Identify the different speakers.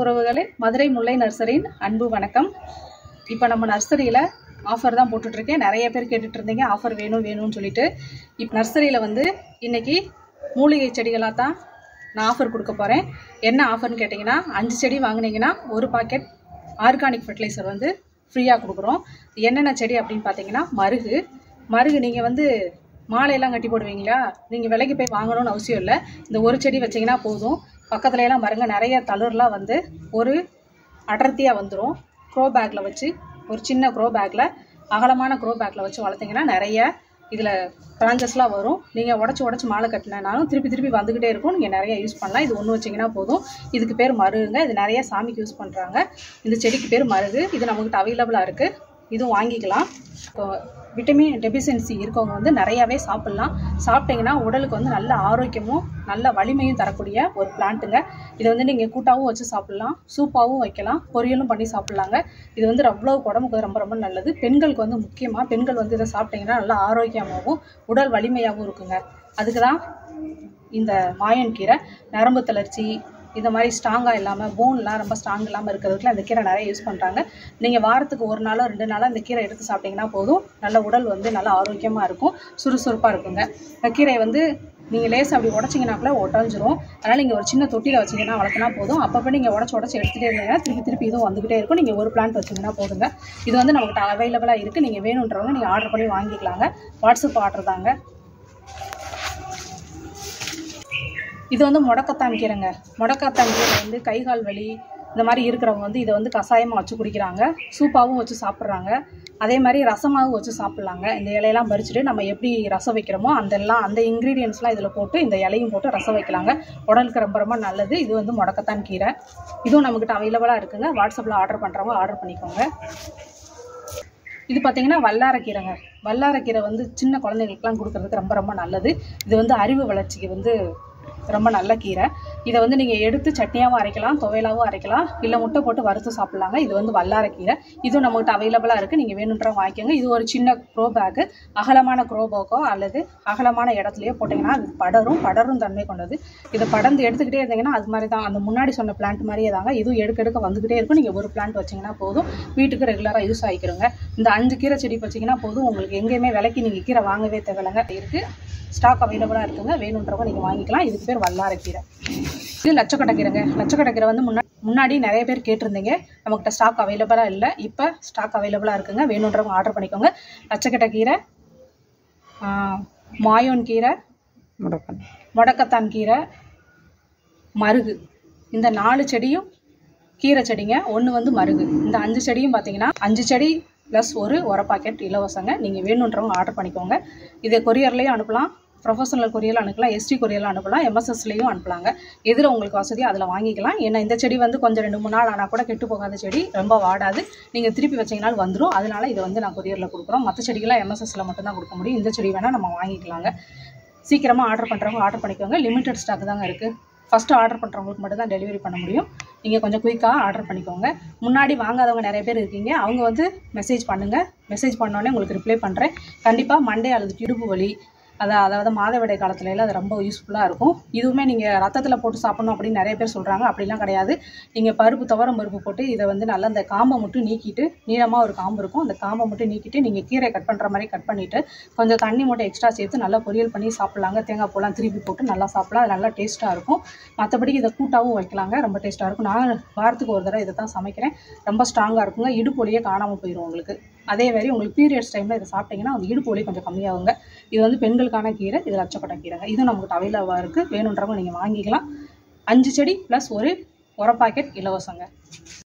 Speaker 1: உறவுகளே, மதுரை முல்லை நர்சரியின் அன்பு வணக்கம். இப்போ நம்ம நர்சரியில் ஆஃபர் தான் போட்டுட்ருக்கேன். நிறைய பேர் கேட்டுட்டு இருந்தீங்க ஆஃபர் வேணும்னு சொல்லிட்டு. இப்போ நர்சரியில் வந்து இன்றைக்கி மூலிகை செடிகளாக தான் நான் ஆஃபர் கொடுக்க போகிறேன். என்ன ஆஃபர்னு கேட்டிங்கன்னா, 5 செடி வாங்கினீங்கன்னா ஒரு பாக்கெட் ஆர்கானிக் ஃபர்டிலைசர் வந்து ஃப்ரீயாக கொடுக்குறோம். என்னென்ன செடி அப்படின்னு பார்த்தீங்கன்னா, மருகு நீங்கள் வந்து மாலையெல்லாம் கட்டி போடுவீங்களா, நீங்கள் விலைக்கு போய் வாங்கணும்னு அவசியம் இல்லை. இந்த ஒரு செடி வச்சிங்கன்னா போதும். பக்கத்துலலாம் பாருங்க நிறைய தளிர்லாம் வந்து ஒரு அடர்த்தியாக வந்துடும். க்ரோ பேக்கில் வச்சு, ஒரு சின்ன க்ரோ பேக்கில், அகலமான க்ரோ பேக்கில் வச்சு வளர்த்திங்கன்னா நிறைய இதில் பிரான்ச்சஸ்லாம் வரும். நீங்கள் உடச்சி மாலை கட்டினாலும் திருப்பி வந்துக்கிட்டே இருக்கும். நீங்கள் நிறைய யூஸ் பண்ணலாம். இது ஒன்று வச்சிங்கன்னா போதும். இதுக்கு பேர் மருகுங்க. இது நிறைய சாமிக்கு யூஸ் பண்ணுறாங்க. இந்த செடிக்கு பேர் மருகு. இது நம்மக்கிட்ட அவைலபிளாக இருக்குது. இதுவும் வாங்கிக்கலாம். இப்போ விட்டமின் டெபிஷியன்சி இருக்கவங்க வந்து நிறையாவே சாப்பிட்லாம். சாப்பிட்டிங்கன்னா உடலுக்கு வந்து நல்ல ஆரோக்கியமும் நல்ல வலிமையும் தரக்கூடிய ஒரு பிளான்ட்டுங்க. இதை வந்து நீங்கள் கூட்டாகவும் வச்சு சாப்பிட்லாம், சூப்பாகவும் வைக்கலாம், பொரியலும் பண்ணி சாப்பிட்லாங்க. இது வந்து அவ்வளோ உடம்புக்கு ரொம்ப நல்லது. பெண்களுக்கு வந்து முக்கியமாக பெண்கள் வந்து இதை சாப்பிட்டிங்கன்னா நல்லா ஆரோக்கியமாகவும் உடல் வலிமையாகவும் இருக்குங்க. அதுக்கு தான் இந்த மாயன் கீரை. நரம்பு தளர்ச்சி இந்த மாதிரி ஸ்ட்ராங்காக இல்லாமல், போன்லாம் ரொம்ப ஸ்ட்ராங் இல்லாமல் இருக்கிறதுக்குலாம் இந்த கீரை நிறைய யூஸ் பண்ணுறாங்க. நீங்கள் வாரத்துக்கு 1 நாளோ 2 நாளோ இந்த கீரை எடுத்து சாப்பிட்டிங்கன்னா போதும். நல்ல உடல் வந்து நல்லா ஆரோக்கியமாக இருக்கும், சுறுசுறுப்பாக இருக்குங்க. இந்த கீரையை வந்து நீங்கள் லேசாக அப்படி உடச்சிங்கனாக்குள்ள உடஞ்சிரும். அதனால் நீங்கள் ஒரு சின்ன தொட்டியில் வச்சிங்கன்னா வளர்த்தினா போதும். அப்பப்போ நீங்கள் உடச்சி எடுத்துகிட்டே இருந்தீங்கன்னா திருப்பி இதுவும் வந்துக்கிட்டே இருக்கும். நீங்கள் ஒரு பிளான்ட் வச்சிங்கன்னா போதுங்க. இது வந்து நம்மகிட்ட அவைலபிளாக இருக்குது. நீங்கள் வேணுன்றவங்க நீங்கள் ஆர்டர் பண்ணி வாங்கிக்கலாங்க. வாட்ஸ்அப் ஆர்டர் தாங்க. இது வந்து முடக்கத்தான் கீரைங்க. முடக்கத்தான் கீரை வந்து கை கால் வலி இந்த மாதிரி இருக்கிறவங்க வந்து இதை வந்து கஷாயமாக வச்சு குடிக்கிறாங்க, சூப்பாகவும் வச்சு சாப்பிட்றாங்க. அதே மாதிரி ரசமாகவும் வச்சு சாப்பிட்லாங்க. இந்த இலையெல்லாம் பறிச்சுட்டு நம்ம எப்படி ரசம் வைக்கிறோமோ அந்த இன்க்ரீடியன்ஸ்லாம் இதில் போட்டு இந்த இலையும் போட்டு ரசம் வைக்கலாங்க. உடலுக்கு ரொம்ப நல்லது. இது வந்து முடக்கத்தான் கீரை. இதுவும் நம்மக்கிட்ட அவைலபிளாக இருக்குங்க. வாட்ஸ்அப்பில் ஆர்டர் பண்ணுறவங்க ஆர்டர் பண்ணிக்கோங்க. இது பார்த்தீங்கன்னா வல்லாரக்கீரைங்க. வல்லாரக்கீரை வந்து சின்ன குழந்தைங்களுக்குலாம் கொடுக்கறதுக்கு ரொம்ப நல்லது. இது வந்து அறிவு வளர்ச்சிக்கு வந்து ரொம்ப நல்ல கீரை. இதை வந்து நீங்கள் எடுத்து சட்னியாகவும் அரைக்கலாம், துவையலாகவும் அரைக்கலாம், இல்லை முட்டை போட்டு வறுத்து சாப்பிட்லாங்க. இது வந்து வல்லாரக்கீரை. இதுவும் நம்மகிட்ட அவைலபிளாக இருக்குது. நீங்கள் வேணுன்றவங்க வாங்கிக்கோங்க. இது ஒரு சின்ன க்ரோ பேக்கு, அகலமான க்ரோ பேக்கோ அல்லது அகலமான இடத்துலையோ போட்டிங்கன்னா அது படரும் தன்மை கொண்டது. இதை படர்ந்து எடுத்துக்கிட்டே இருந்தீங்கன்னா அது மாதிரி தான், அந்த முன்னாடி சொன்ன பிளான்ட் மாதிரியே தாங்க. இதுவும் எடுக்க வந்துக்கிட்டே இருக்கும். நீங்கள் ஒரு பிளான்ட் வச்சிங்கன்னா போதும், வீட்டுக்கு ரெகுலராக யூஸ் ஆகிக்கிறோங்க. இந்த 5 கீரை செடி வச்சிங்கன்னா போதும். உங்களுக்கு எங்கேயுமே விலைக்கு நீங்கள் கீரை வாங்கவே தேவையில்லைங்க. இருக்குது, ஸ்டாக் அவைலபிளாக இருக்குங்க. வேணுன்றவங்க நீங்கள் வாங்கிக்கலாம். இதுக்கு பேர் வல்லாரக்கீரை. இது லட்சக்கட்டை கீரைங்க. லட்சக்கட்டை கீரை வந்து முன்னாடி நிறைய பேர் கேட்டிருந்தீங்க. நம்மகிட்ட ஸ்டாக் அவைலபிளாக இல்லை, இப்போ ஸ்டாக் அவைலபிளாக இருக்குங்க. வேணுன்றவங்க ஆர்டர் பண்ணிக்கோங்க. லட்சக்கட்டை கீரை, மாயோன் கீரை, முடக்கத்தான் கீரை, மருகு, இந்த 4 செடியும் கீரை செடிங்க. ஒன்று வந்து மருகு. இந்த 5 செடியும் பார்த்தீங்கன்னா 5 செடி ப்ளஸ் ஒரு பாக்கெட் இலவசங்க. நீங்கள் வேணுன்றவங்க ஆர்டர் பண்ணிக்கோங்க. இதை கொரியர்லேயும் அனுப்பலாம், ப்ரொஃபஷனல் கொரியரில் அனுப்பலாம், எஸ்டி கொரியரில் அனுப்பலாம், எம்எஸ்எஸ்லேயும் அனுப்பலாங்க. எதில் உங்களுக்கு வசதியோ அதில் வாங்கிக்கலாம். ஏன்னா இந்த செடி வந்து கொஞ்சம் 2-3 நாள் ஆனால் கூட கெட்டு போகாத செடி, ரொம்ப வாடாது. நீங்கள் திருப்பி வச்சிங்கனாலும் வந்துடும். அதனால இதை வந்து நான் கொரியரில் கொடுக்குறோம். மற்ற செடிகளாக எம்எஸ்எஸ்ல மட்டும்தான் கொடுக்க முடியும். இந்த செடி வேணால் நம்ம வாங்கிக்கலாங்க. சீக்கிரமாக ஆர்டர் பண்ணுறவங்க ஆர்டர் பண்ணிக்கோங்க. லிமிட்டட் ஸ்டாக் தாங்க இருக்குது. ஃபஸ்ட்டு ஆர்டர் பண்ணுறவங்களுக்கு மட்டும் தான் டெலிவரி பண்ண முடியும். நீங்கள் கொஞ்சம் குயிக்காக ஆர்டர் பண்ணிக்கோங்க. முன்னாடி வாங்காதவங்க நிறைய பேர் இருக்கீங்க. அவங்க வந்து மெசேஜ் பண்ணுங்கள். மெசேஜ் பண்ணோடனே உங்களுக்கு ரிப்ளை பண்ணுறேன். கண்டிப்பாக மண்டே அல்லது இடுப்பு வலி, அதாவது மாதவிடை காலத்துலலாம் அது ரொம்ப யூஸ்ஃபுல்லாக இருக்கும். இதுவுமே நீங்கள் ரத்தத்தில் போட்டு சாப்பிட்ணும் அப்படின்னு நிறைய பேர் சொல்கிறாங்க. அப்படிலாம் கிடையாது. நீங்கள் துவரம் பருப்பு போட்டு இதை வந்து நல்லா அந்த காம்பை மட்டும் நீக்கிட்டு, நீளமாக ஒரு காம்பு இருக்கும், அந்த காம்பை மட்டும் நீக்கிட்டு நீங்கள் கீரை கட் பண்ணுற மாதிரி கட் பண்ணிவிட்டு கொஞ்சம் தண்ணி மட்டும் எக்ஸ்ட்ரா சேர்த்து நல்லா பொரியல் பண்ணி சாப்பிட்லாங்க. தேங்காய் பூலாம் திருப்பி போட்டு நல்லா சாப்பிட்லாம். அது நல்லா டேஸ்ட்டாக இருக்கும். மற்றபடி இதை கூட்டாகவும் வைக்கலாங்க. ரொம்ப டேஸ்ட்டாக இருக்கும். நான் வாரத்துக்கு ஒரு தடவை இதை தான் சமைக்கிறேன். ரொம்ப ஸ்ட்ராங்காக இருக்குங்க. இடுப்பு வலியே காணாமல் போயிடும் உங்களுக்கு. அதே மாதிரி உங்களுக்கு பீரியட்ஸ் டைமில் இதை சாப்பிட்டிங்கன்னா அந்த இடுப்பு வலி கொஞ்சம் கம்மியாகுங்க. இது வந்து பெண்களுக்கான கீரை. இது லட்சக்கட்டை கீரைங்க. இதுவும் நமக்கு அவைலபிளாக இருக்குது. வேணுன்றவங்க நீங்கள் வாங்கிக்கலாம். 5 செடி ப்ளஸ் ஒரு பாக்கெட் இலவசங்க.